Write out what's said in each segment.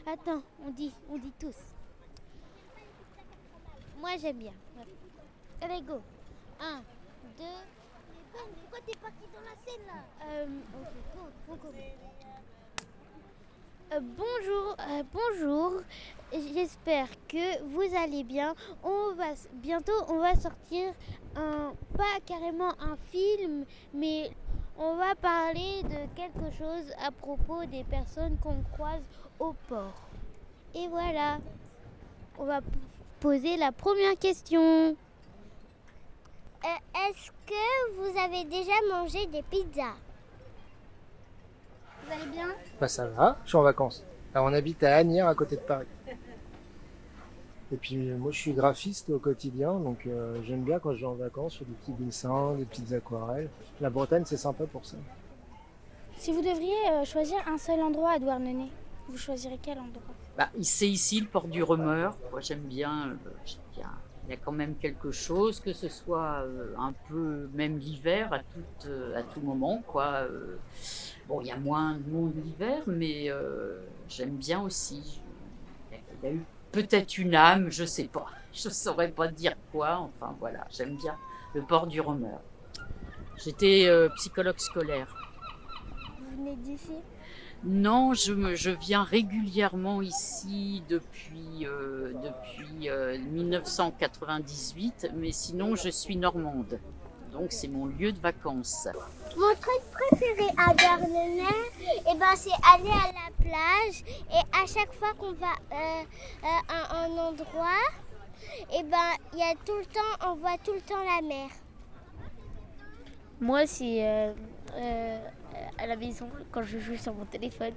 Attends, on dit tous. Moi j'aime bien. Allez, go. 1, 2. Pourquoi t'es parti dans la scène là ok, go. Bonjour, j'espère que vous allez bien. Bientôt on va sortir pas carrément un film, mais on va parler de quelque chose à propos des personnes qu'on croise au port. Et voilà, on va poser la première question. Est-ce que vous avez déjà mangé des pizzas? Vous allez bien? Bah ça va, je suis en vacances. Alors on habite à Asnières, à côté de Paris. Et puis moi je suis graphiste au quotidien, donc j'aime bien quand je vais en vacances, je fais des petits dessins, des petites aquarelles. La Bretagne c'est sympa pour ça. Si vous devriez choisir un seul endroit à Douarnenez, vous choisirez quel endroit? C'est ici le port du Reumeur. Moi, j'aime bien. Il y a quand même quelque chose, que ce soit un peu, même l'hiver, à tout moment, quoi. Bon, il y a moins de monde l'hiver, mais j'aime bien aussi. Il y a eu peut-être une âme, je sais pas. Je saurais pas dire quoi. Enfin, voilà, j'aime bien le port du Reumeur. J'étais psychologue scolaire. Vous venez d'ici? Non, je viens régulièrement ici depuis 1998, mais sinon je suis normande. Donc c'est mon lieu de vacances. Mon truc préféré à Douarnenez, c'est aller à la plage et à chaque fois qu'on va à un endroit, il y a tout le temps, on voit tout le temps la mer. Moi, c'est à la maison quand je joue sur mon téléphone.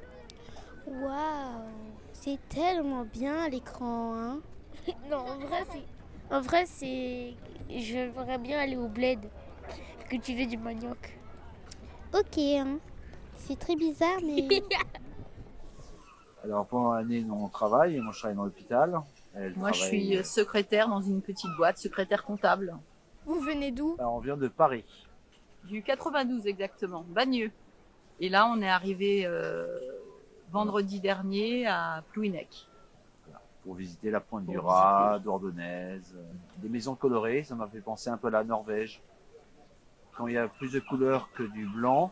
Waouh, c'est tellement bien à l'écran, hein. Non, en vrai, c'est, j'aimerais bien aller au bled, cultiver du manioc. Ok, hein. C'est très bizarre, mais... Alors pendant l'année, nous on travaille, moi je travaille dans l'hôpital. Moi je suis secrétaire dans une petite boîte, secrétaire comptable. Vous venez d'où? Alors, on vient de Paris. Du 92 exactement, Bagneux. Et là on est arrivé vendredi dernier à Plouhinec. Pour visiter la Pointe du Raz, Douarnenez, des maisons colorées, ça m'a fait penser un peu à la Norvège. Quand il y a plus de couleurs que du blanc,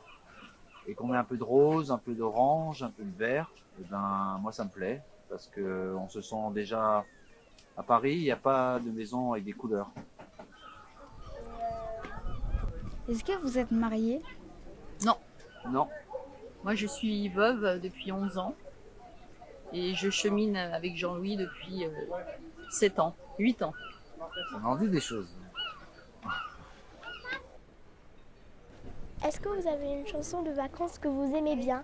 et qu'on met un peu de rose, un peu d'orange, un peu de vert, moi ça me plaît, parce que on se sent déjà à Paris, il n'y a pas de maison avec des couleurs. Est-ce que vous êtes marié? Non, Non, moi je suis veuve depuis 11 ans et je chemine avec Jean-Louis depuis 7 ans, 8 ans. on en dit des choses. Est-ce que vous avez une chanson de vacances que vous aimez bien?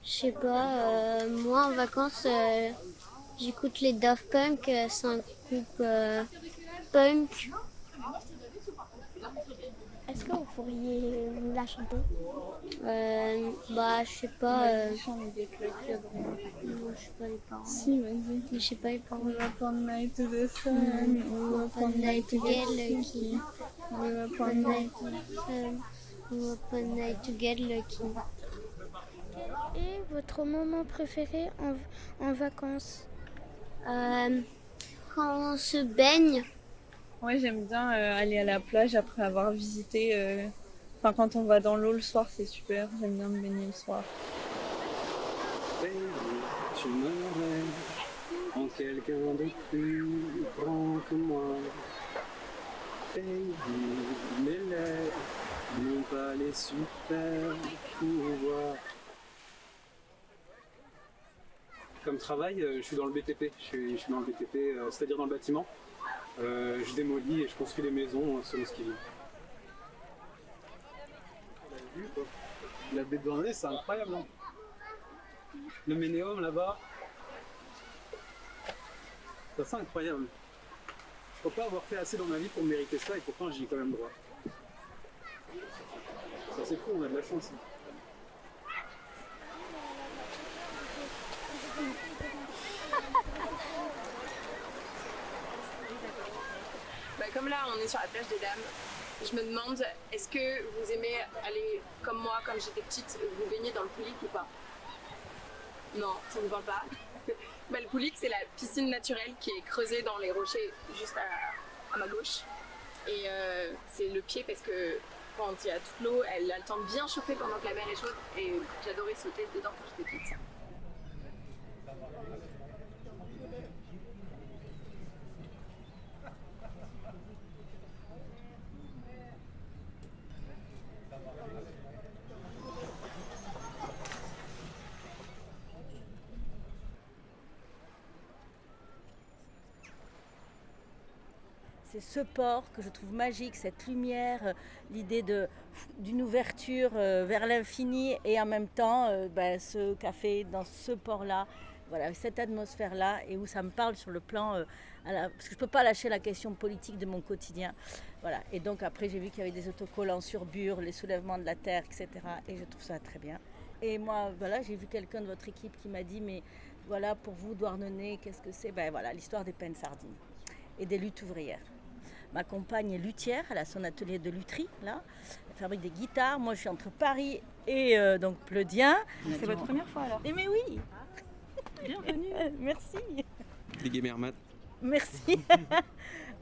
Je sais pas, moi en vacances, j'écoute les Daft Punk, c'est un groupe punk. Est-ce que vous pourriez nous la chanter? Je sais pas. Non, je sais pas les paroles. Si, vas-y. Je sais pas les paroles. Up all night to the sun, Up all night together, lucky. up Up all night to the sun. Up all night together, lucky. Quel est votre moment préféré en vacances? Quand on se baigne. Ouais, j'aime bien aller à la plage après avoir visité. Quand on va dans l'eau le soir, c'est super. J'aime bien me baigner le soir. Baby, tu me rêves en quelqu'un de plus grand que moi. Baby, mes lèvres n'ont pas les super pouvoirs. Comme travail, je suis dans le BTP. Je suis dans le BTP, c'est-à-dire dans le bâtiment. Je démolis et je construis des maisons selon ce qui vient. La baie de Douarnenez, c'est incroyable. Hein. Le Ménéum là-bas, c'est incroyable. Je crois pas avoir fait assez dans ma vie pour mériter ça et pourtant j'y ai quand même droit. Ça c'est fou, on a de la chance. Comme là, on est sur la plage des Dames Je me demande, est-ce que vous aimez aller, comme moi, quand j'étais petite, vous baigner dans le Poulic ou pas? Non, ça ne vous parle pas. Bah, le Poulic, c'est la piscine naturelle qui est creusée dans les rochers juste à ma gauche. Et c'est le pied parce que quand il y a toute l'eau, elle a le temps de bien chauffer pendant que la mer est chaude. Et j'adorais sauter dedans quand j'étais petite. C'est ce port que je trouve magique, cette lumière, l'idée d'une ouverture vers l'infini et en même temps ce café dans ce port-là, voilà, cette atmosphère-là et où ça me parle sur le plan, parce que je ne peux pas lâcher la question politique de mon quotidien. Voilà. Et donc après j'ai vu qu'il y avait des autocollants sur Bure, les soulèvements de la terre, etc. Et je trouve ça très bien. Et moi, voilà, j'ai vu quelqu'un de votre équipe qui m'a dit, mais voilà, pour vous, Douarnenez, qu'est-ce que c'est? Ben voilà, l'histoire des pains sardines et des luttes ouvrières. Ma compagne est luthière, elle a son atelier de lutherie, là. Elle fabrique des guitares. Moi, je suis entre Paris et donc Pleudien. C'est votre première fois alors? Eh mais oui. Bienvenue. Merci. Les Gemermat. Merci.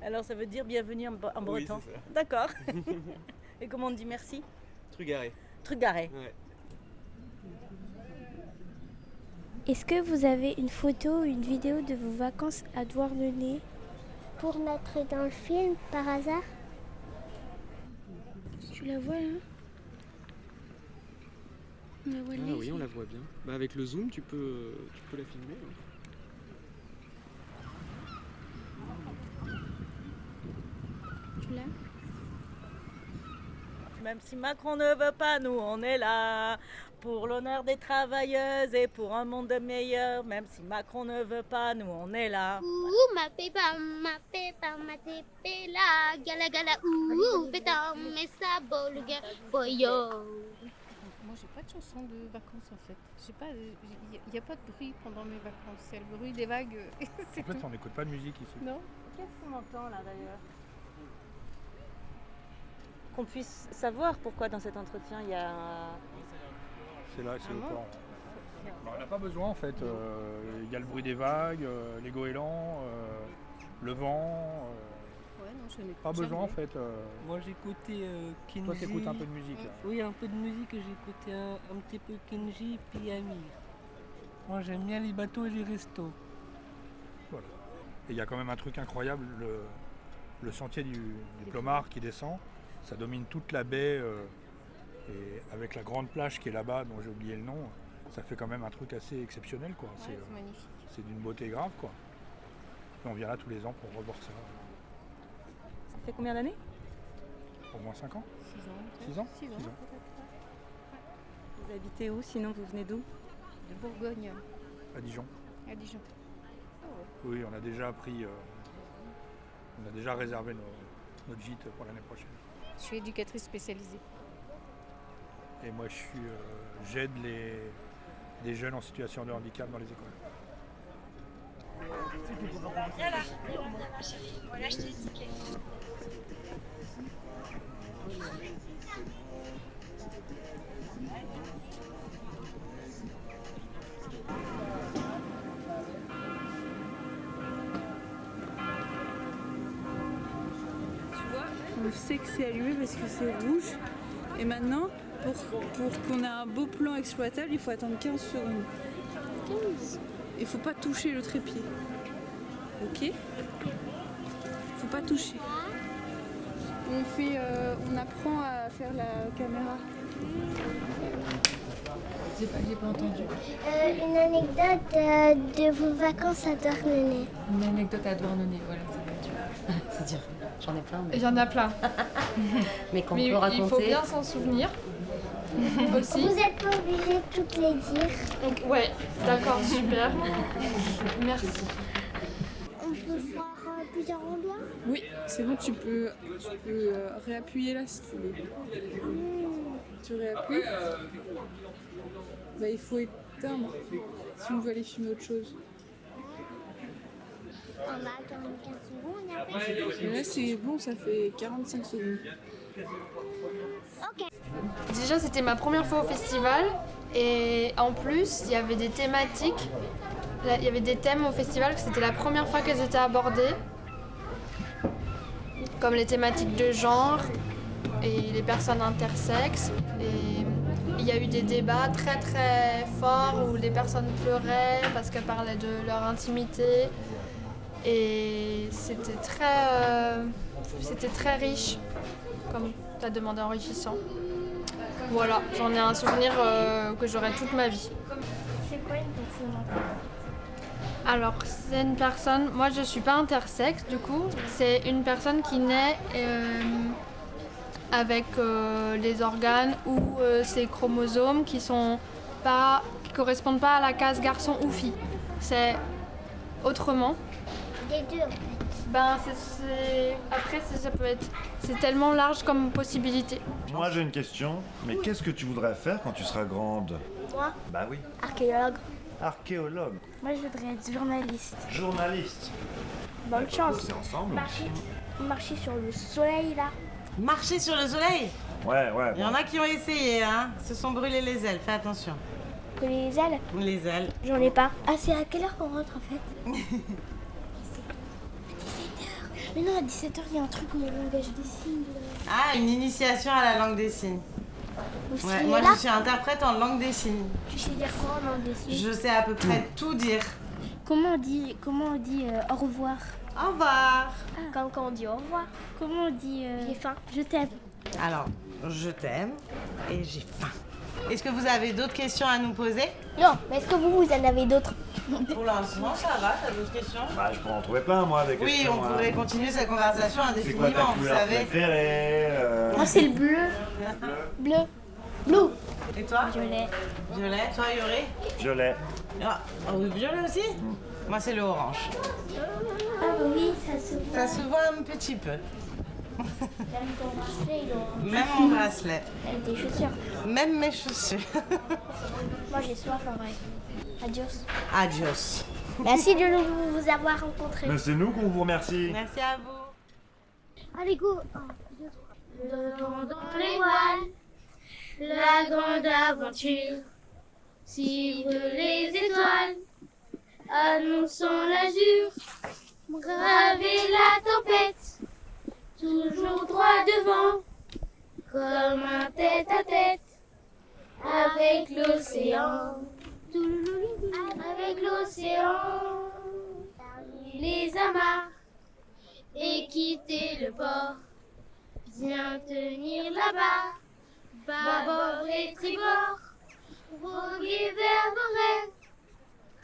Alors, ça veut dire bienvenue en breton? Oui, c'est ça. D'accord. Et comment on dit merci? Trugaré. Trugaré. Ouais. Est-ce que vous avez une photo ou une vidéo de vos vacances à Douarnenez Pour mettre dans le film, par hasard? Tu la vois là? On la voit Ah oui, on la voit bien. Bah, avec le zoom, tu peux la filmer. Hein. Tu l'as? Même si Macron ne veut pas, nous on est là. Pour l'honneur des travailleuses et pour un monde meilleur. Même si Macron ne veut pas, nous on est là. Ouh, ma pépa, ma tépéla, gala gala, ouh, pétam, mais ça bol, boyo. Moi, j'ai pas de chanson de vacances en fait. Il n'y a pas de bruit pendant mes vacances. C'est le bruit des vagues. En fait, on n'écoute pas de musique ici. Non. Qu'est-ce qu'on entend là d'ailleurs? Qu'on puisse savoir pourquoi dans cet entretien il y a... C'est là, c'est au port. On n'a pas besoin en fait. Il y a le bruit des vagues, les goélands, le vent. Ouais, non, je n'écoute pas besoin jamais. en fait. Moi j'écoutais Kenji. Toi t'écoutes un peu de musique là. Oui, un peu de musique, j'écoutais un petit peu Kenji puis Amir. Moi j'aime bien les bateaux et les restos. Voilà. Et il y a quand même un truc incroyable, le sentier du Plomard qui descend, ça domine toute la baie. Et avec la grande plage qui est là-bas, dont j'ai oublié le nom, ça fait quand même un truc assez exceptionnel, quoi. Ouais, c'est magnifique. C'est d'une beauté grave, quoi. Et on vient là tous les ans pour revoir ça. Ça fait combien d'années? Au moins 5 ans. 6 ans. 6 ans. 6 ans. Vous habitez où sinon? Vous venez d'où? De Bourgogne. À Dijon. À Dijon. Oui, on a déjà pris, on a déjà réservé notre gîte pour l'année prochaine. Je suis éducatrice spécialisée. Et moi, j'aide des jeunes en situation de handicap dans les écoles. Voilà, je t'ai expliqué. Tu vois, on sait que c'est allumé parce que c'est rouge. Et maintenant, pour qu'on ait un beau plan exploitable, il faut attendre 15 secondes. 15. Il faut pas toucher le trépied. Ok? Faut pas toucher. On apprend à faire la caméra. J'ai pas entendu. Une anecdote de vos vacances à Douarnenez. Une anecdote à Douarnenez, voilà, ça va être dur. C'est dur. J'en ai plein. Mais... J'en ai plein. mais qu'on peut raconter. Il faut bien s'en souvenir. Aussi. Vous n'êtes pas obligé de toutes les dire. Donc, ouais, d'accord, super. Merci. On peut voir plusieurs endroits? Oui, c'est bon, tu peux réappuyer là si tu veux. Tu réappuies. Bah, il faut éteindre si on veut aller filmer autre chose. On va attendre 15 secondes et après. Et là c'est bon, ça fait 45 secondes. Déjà, c'était ma première fois au festival et en plus, il y avait des thématiques. Il y avait des thèmes au festival, que c'était la première fois qu'elles étaient abordées, comme les thématiques de genre et les personnes intersexes. Et il y a eu des débats très très forts où les personnes pleuraient parce qu'elles parlaient de leur intimité. Et c'était très riche, comme tu as demandé, enrichissant. Voilà, j'en ai un souvenir que j'aurai toute ma vie. C'est quoi une personne intersexuelle? Alors, c'est une personne, moi je suis pas intersexe du coup, c'est une personne qui naît avec les organes ou ses chromosomes qui correspondent pas à la case garçon ou fille. C'est autrement. Les deux. Après ça peut être, c'est tellement large comme possibilité. Moi j'ai une question, mais qu'est-ce que tu voudrais faire quand tu seras grande? Moi, Bah oui. archéologue. Archéologue. Moi, je voudrais être journaliste. Journaliste. Bonne chance. C'est ensemble. Marcher sur le soleil, là. Marcher sur le soleil? Ouais. Il y en a qui ont essayé, hein. Se sont brûlés les ailes, fais attention. Que les ailes? Les ailes. J'en ai pas. Ah, c'est à quelle heure qu'on rentre, en fait? À 17h. Mais non, à 17h, il y a un truc au langage des signes. Ah, une initiation à la langue des signes. Ouais, moi, je suis interprète en langue des signes. Tu sais dire quoi en langue des signes? Je sais à peu près tout dire. Comment on dit au revoir? Au revoir. Comme quand on dit au revoir. Comment on dit j'ai faim? Je t'aime. Alors, je t'aime et j'ai faim. Est-ce que vous avez d'autres questions à nous poser? Non, mais est-ce que vous en avez d'autres? Pour l'instant, ça va, t'as d'autres questions? Bah je pourrais en trouver plein moi des questions. Oui, on pourrait continuer cette conversation C'est quoi ta indéfiniment, vous couleur savez. préférée Moi, c'est le bleu. Bleu. Bleu. Et toi? Violet. Violet, toi Yuri? Violet. Ah, oui, violet aussi? Moi, c'est le orange. Ah bah oui, ça se voit. Ça se voit un petit peu. Même ton bracelet, il est orange. Même mon bracelet. Même tes chaussures. Même mes chaussures. Moi, j'ai soif en vrai. Adios. Adios. Merci de vous avoir rencontrés. Mais c'est nous qu'on vous remercie. Merci à vous. Allez, go. 1, 2, 3. Le vent dans les voiles, la grande aventure. Suivre les étoiles, annonçant l'azur. Braver la tempête, toujours droit devant, comme un tête-à-tête avec l'océan. Avec l'océan, les amarres et quitter le port. Bien tenir la barre, bâbord et tribord, voguer vers nos rêves,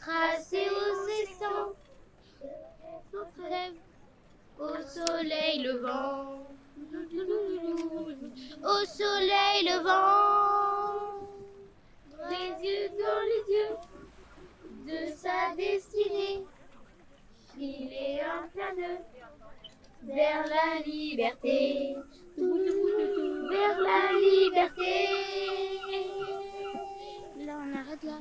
tracer l'océan, notre rêve, au soleil levant, au soleil levant, les yeux dans les yeux de sa destinée, filer un plein d'eux vers la liberté, vers la liberté. Là on arrête là.